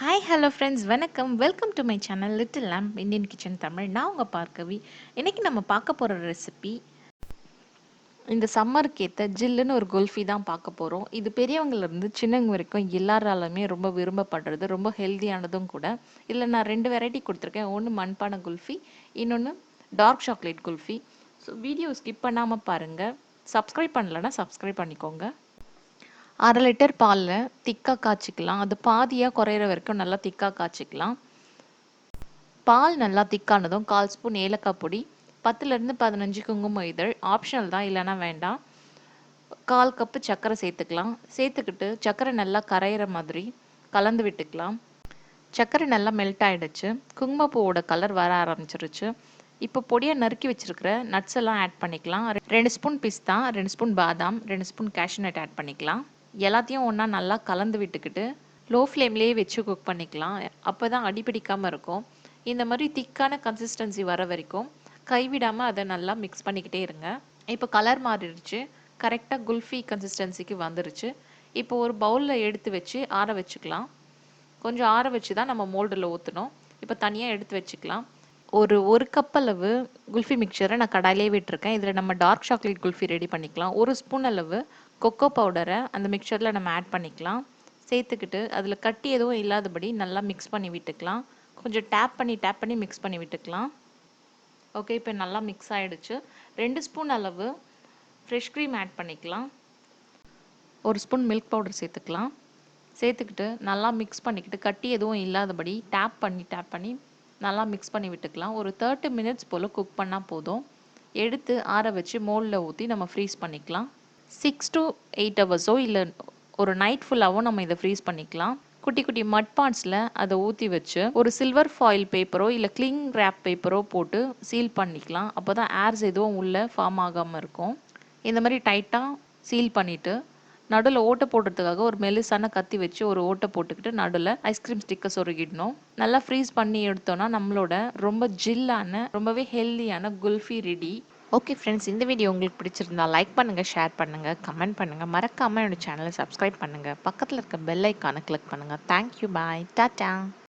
Hi hello friends வணக்கம் welcome to my channel little lamp Indian kitchen Tamil. நான் உங்கள் பார்க்கவி. இன்றைக்கி நம்ம பார்க்க போகிற ரெசிபி இந்த சம்மருக்கு ஏற்ற ஜில்லுன்னு ஒரு குல்ஃபி தான் பார்க்க போகிறோம். இது பெரியவங்கலேருந்து சின்னவங்க வரைக்கும் எல்லாராலுமே ரொம்ப விரும்பப்படுறது, ரொம்ப ஹெல்த்தியானதும் கூட. இதில் நான் 2 வெரைட்டி கொடுத்துருக்கேன். ஒன்று மண்பானை குல்ஃபி, இன்னொன்று dark chocolate kulfi. So video skip பண்ணாமல் பாருங்கள். சப்ஸ்கிரைப் பண்ணலைன்னா சப்ஸ்கிரைப் பண்ணிக்கோங்க. 1/2 லிட்டர் பாலில் திக்காக காய்ச்சிக்கலாம். அது பாதியாக குறையிற வரைக்கும் நல்லா திக்காக காய்ச்சிக்கலாம். பால் நல்லா திக்கானதும் 1/4 ஸ்பூன் ஏலக்காய் பொடி, 10லேருந்து 15 குங்கும இதழ், ஆப்ஷனல் தான், இல்லைன்னா வேண்டாம். 1/4 கப்பு சர்க்கரை சேர்த்துக்கலாம். சேர்த்துக்கிட்டு சர்க்கரை நல்லா கரையிற மாதிரி கலந்து விட்டுக்கலாம். சர்க்கரை நல்லா மெல்ட் ஆகிடுச்சு. குங்குமப்பூவோட கலர் வர ஆரம்பிச்சிருச்சு. இப்போ பொடியாக நறுக்கி வச்சுருக்கிற நட்ஸ் எல்லாம் ஆட் பண்ணிக்கலாம். 2 ஸ்பூன் பிஸ்தா, 2 ஸ்பூன் பாதாம், 2 ஸ்பூன் cashew நட் ஆட் பண்ணிக்கலாம். எல்லாத்தையும் ஒன்றா நல்லா கலந்து விட்டுக்கிட்டு லோ ஃப்ளேம்லேயே வச்சு குக் பண்ணிக்கலாம். அப்போ தான் அடிப்பிடிக்காமல் இருக்கும். இந்த மாதிரி திக்கான கன்சிஸ்டன்சி வர வரைக்கும் கைவிடாமல் அதை நல்லா மிக்ஸ் பண்ணிக்கிட்டே இருங்க. இப்போ கலர் மாறிடுச்சு. கரெக்டாக குல்ஃபி கன்சிஸ்டன்சிக்கு வந்துருச்சு. இப்போ ஒரு பவுலில் எடுத்து வச்சு ஆற வச்சுக்கலாம். கொஞ்சம் ஆற வச்சு தான் நம்ம மோல்டில் ஊற்றணும். இப்போ தனியாக எடுத்து வச்சுக்கலாம். ஒரு கப் அளவு குல்ஃபி மிக்சரை நான் கடாயிலே விட்டுருக்கேன். இதில் நம்ம டார்க் சாக்லேட் குல்ஃபி ரெடி பண்ணிக்கலாம். 1 ஸ்பூன் அளவு கொக்கோ பவுடரை அந்த மிக்சரில் நம்ம ஆட் பண்ணிக்கலாம். சேர்த்துக்கிட்டு அதில் கட்டி எதுவும் இல்லாதபடி நல்லா மிக்ஸ் பண்ணி விட்டுக்கலாம். கொஞ்சம் டேப் பண்ணி மிக்ஸ் பண்ணி விட்டுக்கலாம். ஓகே, இப்போ நல்லா மிக்ஸ் ஆகிடுச்சு. 2 ஸ்பூன் அளவு ஃப்ரெஷ் க்ரீம் ஆட் பண்ணிக்கலாம். 1 ஸ்பூன் மில்க் பவுடர் சேர்த்துக்கலாம். சேர்த்துக்கிட்டு நல்லா மிக்ஸ் பண்ணிக்கிட்டு கட்டி எதுவும் இல்லாதபடி டேப் பண்ணி நல்லா மிக்ஸ் பண்ணி விட்டுக்கலாம். ஒரு 30 மினிட்ஸ் போல் குக் பண்ணால் போதும். எடுத்து ஆற வச்சு மோல்டில் ஊற்றி நம்ம ஃப்ரீஸ் பண்ணிக்கலாம். 6 to 8 ஹவர்ஸோ இல்லை ஒரு நைட் ஃபுல்லாகவும் நம்ம இதை ஃப்ரீஸ் பண்ணிக்கலாம். குட்டி குட்டி மட் பாட்ஸில் அதை ஊற்றி வச்சு ஒரு சில்வர் ஃபாயில் பேப்பரோ இல்லை க்ளிங் ரேப் பேப்பரோ போட்டு சீல் பண்ணிக்கலாம். அப்போ தான் ஏர்ஸ் எதுவும் உள்ளே ஃபார்ம் ஆகாமல் இருக்கும். இந்த மாதிரி டைட்டாக சீல் பண்ணிவிட்டு நடுவில் ஓட்டை போடுறதுக்காக ஒரு மெலிசான கத்தி வச்சு ஒரு ஓட்டை போட்டுக்கிட்டு நடுவில் ஐஸ்கிரீம் ஸ்டிக்கை சொருகிடணும். நல்லா ஃப்ரீஸ் பண்ணி எடுத்தோன்னா நம்மளோட ரொம்ப ஜில்லான ரொம்பவே ஹெல்தியான குல்ஃபி ரெடி. ஓகே ஃப்ரெண்ட்ஸ், இந்த வீடியோ உங்களுக்கு பிடிச்சிருந்தா லைக் பண்ணுங்கள், ஷேர் பண்ணுங்கள், கமெண்ட் பண்ணுங்கள். மறக்காமல் என்னோட சேனலை சப்ஸ்கிரைப் பண்ணுங்கள். பக்கத்தில் இருக்க பெல் ஐக்கானை கிளிக் பண்ணுங்கள். தேங்க்யூ, பாய், டாட்டா.